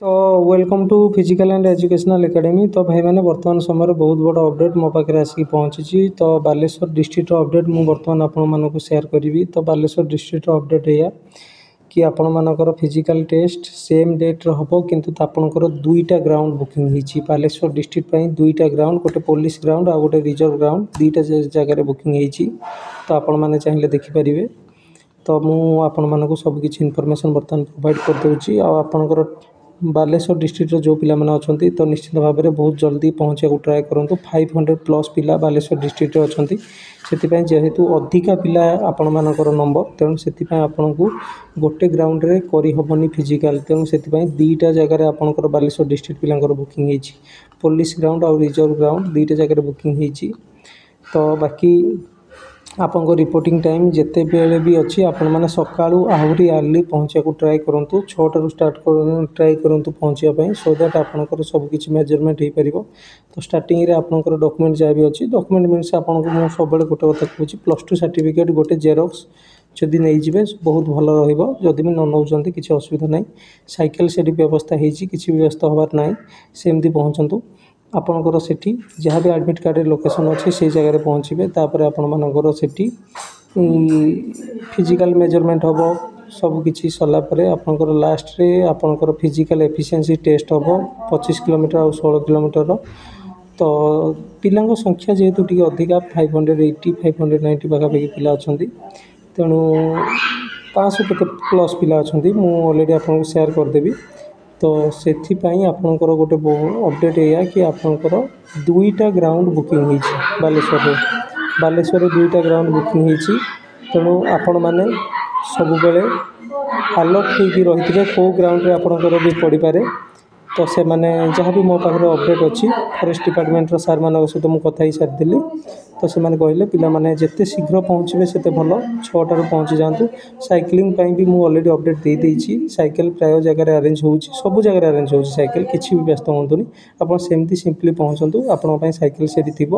तो welcome to physical and educational academy. तो भाई मैंने वर्तमान समय बहुत बड़ अपडेट मो पाखे आसिक पहुँची। तो बालेश्वर डिस्ट्रिक्ट अपडेट मुझे बर्तमान आपण सेयार करी। तो बालेश्वर डिस्ट्रिक्ट अपडेट है कि आपण मानकर फिजिकल टेस्ट सेम डेट हम किंतु आपंकर दुईटा ग्राउंड बुकिंग होती बालेश्वर डिस्ट्रिक्ट दुईटा ग्राउंड गोटे पुलिस ग्राउंड आ गोटे रिजर्व ग्राउंड दुईटा जगह बुकिंग होती। तो आपण मैंने चाहिए देखिपारे। तो मुझे सबकि इनफर्मेशन बर्तमान प्रोवाइड करदे आपंकर बालेश्वर डिस्ट्रिक्ट जो पिला माने अछंती तो निश्चित भाव में बहुत जल्दी पहुँचा ट्राए करूँ। 500+ पिला बालेश्वर डिस्ट्रिक्ट अच्छी से जेहेतु अधिका पिला आपण मानकर नंबर तेणु से आपन को गोटे ग्राउंड रे करहबनी फिजिकल तेणु से दुईटा जगह आपंकर बालेश्वर डिस्ट्रिक्ट पिलांकर बुकिंग होती पुलिस ग्राउंड और रिजर्व ग्राउंड दुईटा जगह बुकिंग होती। तो बाकी आपको रिपोर्टिंग टाइम जिते बेले भी अच्छी आपण मैंने सकाळू आहरी अर्ली पहुँचा ट्राए करूँ 6टारू स्टार्ट ट्राए करूँ पहुँचापी सो दैट आपंकर सबकि मेजरमेंट हो पार। तो स्टार्टिंग आपंकर डॉक्यूमेंट जहाँ भी अच्छी डॉक्यूमेंट मीन्स आपको मुझे सब गोटे कथा कहूँ +2 सर्टिफिकेट गोटे जेरॉक्स जदि नहीं जाए बहुत भल रही भी न नौकरी किसी असुविधा ना। साइकेल से व्यवस्था होती किसी भी व्यस्त हबार ना सेमती पहुँचतु आपणकर सेठी जहाँ भी एडमिट कार्ड लोकेशन अच्छे से जगह पहुँचे तापर आपणकर सेठी फिजिकल मेजरमेंट हम सबकि सरलापर आपणकर लास्ट रे आपणकर फिजिकल एफिशिएंसी टेस्ट हम 25 किलोमीटर और 16 किलोमीटर। तो पिला संख्या जेहेतु टी अधिका 580 590 पाखापाखि पिला अच्छा तेणु 500 प्लस पिला अच्छा मुझे ऑलरेडी आपको शेयर करदेवी। तो से आपणकर गोटे अपडेट या कि आपणकर दुईटा ग्राउंड बुकिंग होती बालेश्वर दुईटा ग्राउंड बुकिंग होती तेणु आपण मैंने सब बेले अलर्ट हो रही कौ ग्राउंड रे आपणकर भी पड़ पारे। तो से मैंने जहाँ भी मो पाखे अपडेट अच्छी फॉरेस्ट डिपार्टमेंट सार मान सहित मुझे कथा सारी तो से कहले पिला माने जिते शीघ्र पहुँचे से भल 6टारू पहुँची जातु। साइक्लिंग भी मुझे ऑलरेडी अपडेट दे देती साइकेल प्राय जगह अरेंज हो सब जगह अरेंज हो साइकेल किसी भी व्यस्त हूँ आप सेमती सिंपली पहुँचतु आपंपाई साइकेल से थी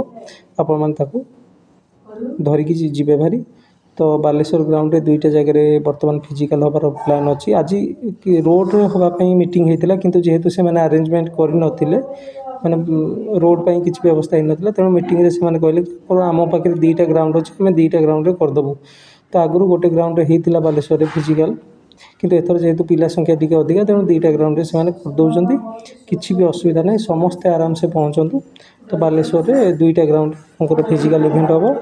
आपण मैंने धरिकी जी भारी। तो बालेश्वर ग्राउंड रे दुईटा जगह बर्तमान फिजिकल हबार प्लान अच्छी आज रोड रे होगापी मीटिंग होता किंतु जेहेतु से मैंने अरेंजमेंट करनथिले माने रोड पर किसी व्यवस्था ही नाला तेणु मीटिंग रे से मैंने कहले कि आम पाखे दुईटा ग्राउंड अच्छे आम दुईटा ग्राउंड रे करदेबू। तो आगुरी गोटे ग्राउंड रे होता बालेश्वर फिजिकल किंतु एथर जेहेतु पिला संख्या टी अधिका तेणु दुईटा ग्राउंड रे से करदे किसी भी असुविधा ना समस्ते आराम से पहुँचतु। तो बालेश्वर रे दुईटा ग्राउंड फिजिकल इवेंट हम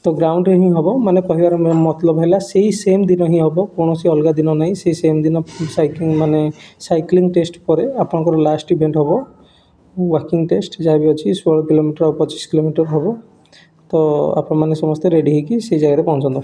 तो ग्राउंड रे ही हम माने कहर मतलब है से सेम दिन ही हम कौन अलग दिन ना से सेम दिन साइकिंग माने साइक्लिंग टेस्ट पर आपंकर लास्ट इवेंट हम वॉकिंग टेस्ट जहाँ भी अच्छी 16 किलोमीटर और 25 किलोमीटर हम। तो आपण मैंने समस्ते रेडी होगी से जगह पहुँचता।